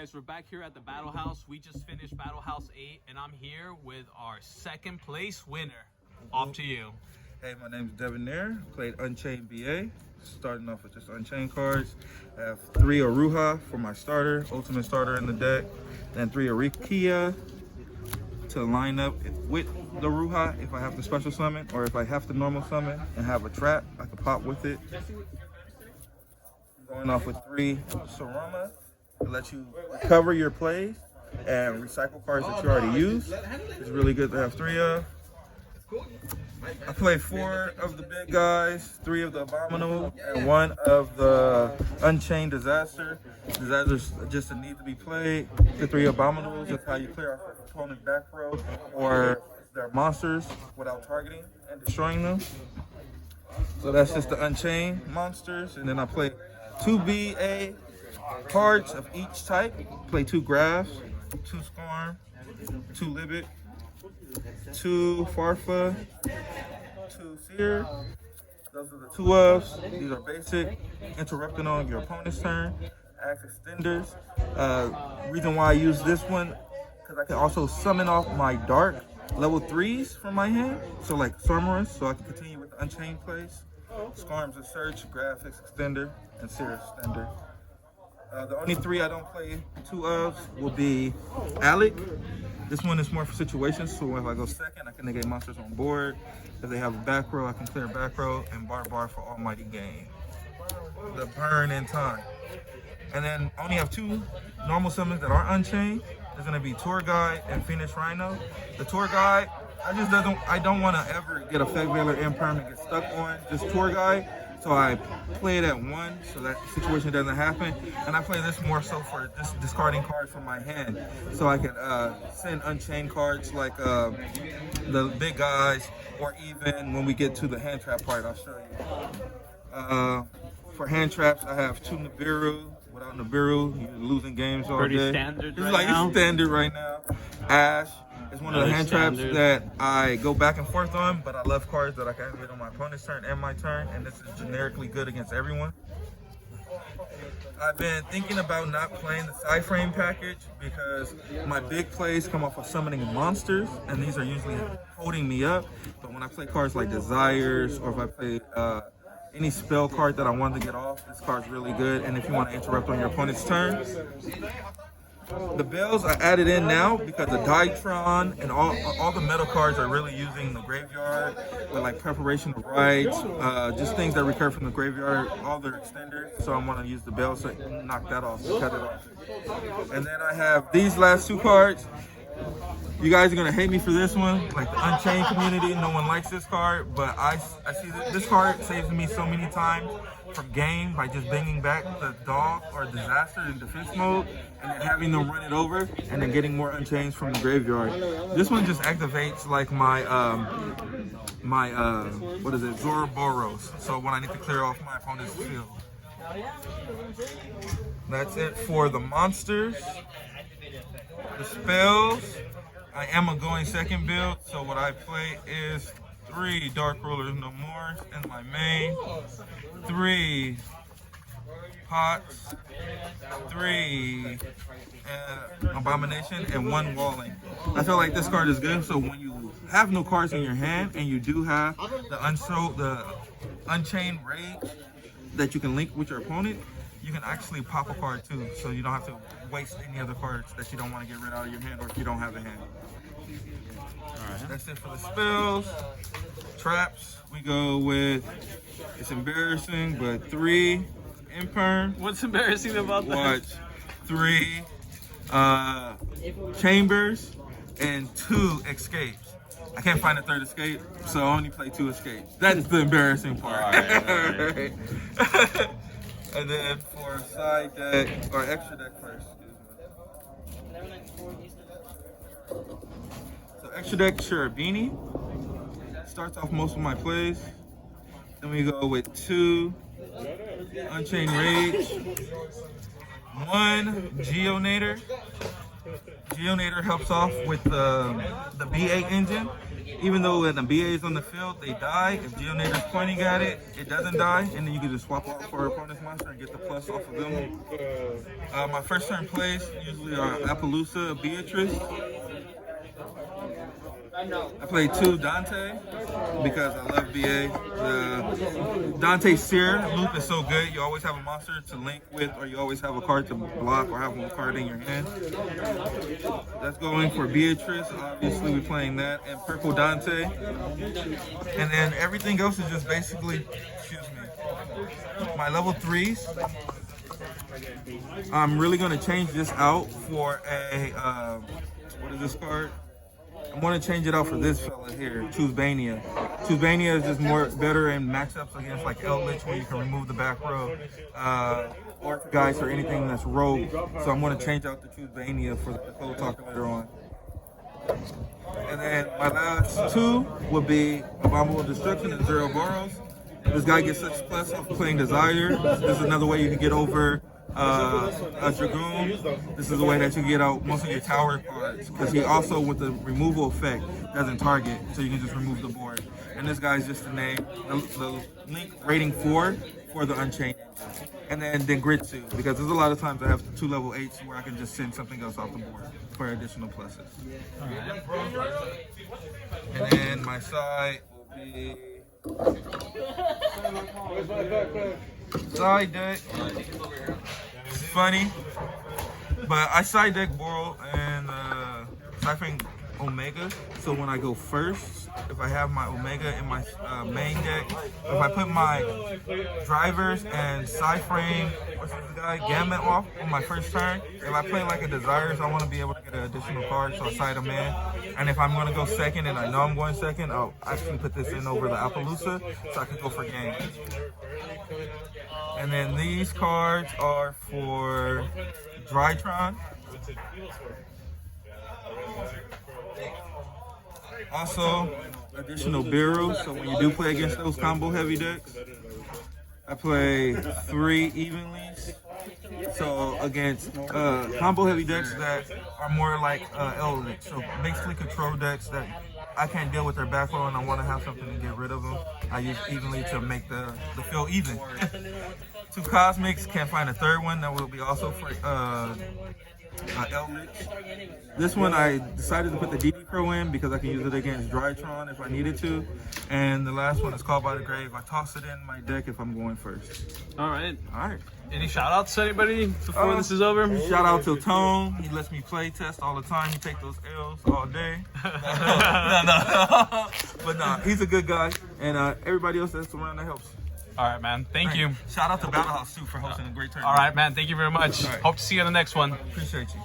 guys, we're back here at the Battle House. We just finished Battle House 8, and I'm here with our second place winner. Off to you. Hey, my name's Devonnair. Played Unchained BA. Starting off with just Unchained cards. I have 3 Aruha for my starter, ultimate starter in the deck. Then 3 Arikia to line up with the Aruha if I have to special summon, or if I have to normal summon and have a trap, I can pop with it. Going off with 3 Sarama to let you cover your plays and recycle cards that you already use. It's really good to have 3 of. I play 4 of the big guys, 3 of the Abominable, and 1 of the Unchained Disaster. Disasters just need to be played. The 3 Abominables, that's how you clear our opponent's back row or their monsters without targeting and destroying them. So that's just the Unchained monsters. And then I play 2 BA cards of each type. Play 2 Graphs, 2 Scorn, 2 Libet, 2 Farfa, 2 Seer. Those are the 2 ofs. These are basic. Interrupting on your opponent's turn. Axe extenders. Reason why I use this one, because I can also summon off my dark level 3s from my hand. So like Sorceress, so I can continue with the Unchained plays. Scarms of Search, Graphics Extender, and Seer Extender. The only 3 I don't play 2 of will be Alec. This one is more for situations, so if I go second, I can negate monsters on board. If they have a back row, I can clear back row, and Bar for Almighty Gain. The Burn in Time. And then I only have 2 normal summons that are Unchained. There's gonna be Tour Guide and Phoenix Rhino. The Tour Guide, I don't want to ever get Effect Veiler Imperm and get stuck on this Tour Guide. So I play it at 1 so that situation doesn't happen. And I play this more so for just discarding cards from my hand. So I can send Unchained cards like the big guys, or even when we get to the hand trap part, I'll show you. For hand traps, I have 2 Nibiru. Without Nibiru, you're losing games all Pretty day. standard It's right like now. It's standard right now. Ash is one of the hand traps that I go back and forth on, but I love cards that I can activate on my opponent's turn and my turn, and this is generically good against everyone. I've been thinking about not playing the side frame package because my big plays come off of summoning monsters, and these are usually holding me up. But when I play cards like Desires, or if I play any spell card that I want to get off, this card's really good. And if you want to interrupt on your opponent's turn. The bells I added in now because the Dytron and all the metal cards are really using the graveyard with like Preparation of Rites, just things that recur from the graveyard, all their extenders. So I want to use the bells to knock that off, cut it off. And then I have these last 2 cards. You guys are gonna hate me for this one, like the Unchained community. No one likes this card, but I see that this card saves me so many times from game by just bringing back the dog or disaster in defense mode, and then having them run it over, and then getting more Unchained from the graveyard. This one just activates like my what is it, Zoroboros. So when I need to clear off my opponent's field. That's it for the monsters. The spells, I am a going second build, so what I play is 3 Dark Rulers No More in my main, 3 Pots, 3 Abomination, and 1 Walling. I feel like this card is good, so when you have no cards in your hand and you do have the Unchained Rage that you can link with your opponent, you can actually pop a card too, so you don't have to waste any other cards that you don't want to get rid out of your hand, or if you don't have a hand. Alright, that's it for the spells. Traps, we go with, it's embarrassing, but 3 Imperm. What's embarrassing about that? Watch. 3 Chambers and 2 Escapes. I can't find a 3rd escape, so I only play 2 escapes. That's the embarrassing part. All right. And then for side deck, or extra deck first, excuse me. So extra deck Cherubini starts off most of my plays. Then we go with 2 Unchained Rage, 1 Geonator. Geonator helps off with the BA engine. even though when the BA is on the field, they die. If Geonator's pointing at it, it doesn't die, and then you can just swap off for opponent's monster and get the plus off of them. My first turn plays usually are Appaloosa, Beatrice. I play 2 Dante because I love BA. The Dante Seer loop is so good. You always have a monster to link with, or you always have a card to block, or have one card in your hand. That's going for Beatrice. Obviously, we're playing that, and Purple Dante. And then everything else is just basically, my level 3s. I'm really going to change this out for a, what is this card? I'm going to change it out for this fella here, Choosebania. Choosebania is just better in matchups against like Eldritch, where you can remove the back row, or guys or anything that's rogue. So I'm going to change out the Choosebania for the code talker later on. And then my last 2 would be Abominable Destruction and Zero Boros. This guy gets such plus off playing Desire. This is another way you can get over a Dragoon. This is a way that you get out most of your tower cards, because he also, with the removal effect, doesn't target, so you can just remove the board. And this guy's just the name, the link rating 4 for the Unchained. And then Gritsu, because there's a lot of times I have 2 level 8s where I can just send something else off the board for additional pluses. And then my side will be side deck. It's funny, but I side deck Boral and Cyphering Omega. So when I go first, if I have my Omega in my main deck, if I put my drivers and Cyphering, what's this guy, Gamut off on my first turn, if I play like a Desires, I want to be able to get an additional card, so I side them in. And if I'm going to go second and I know I'm going second, I'll actually put this in over the Appaloosa so I can go for game. And then these cards are for Drytron. Also, additional Bureaus, so when you do play against those combo heavy decks, I play 3 evenly. So against combo heavy decks that are more like Eldritch, so basically control decks that I can't deal with their back row and I want to have something to get rid of them, I use evenly to make the field even. 2 Cosmics, can't find a third one, that will be also for Eldritch. This one I decided to put the DD Pro in because I can use it against Drytron if I needed to. And the last one is Called by the Grave. I toss it in my deck if I'm going first. Alright. Alright. Any shout outs to anybody before this is over? Shout out to Tone. He lets me play test all the time. He take those L's all day. No. But nah, he's a good guy. And everybody else that's around that helps. Alright, man. Thank you. Shout out to Battle House too for hosting a great tournament. Alright, man. Thank you very much. Right. Hope to see you on the next one. Appreciate you.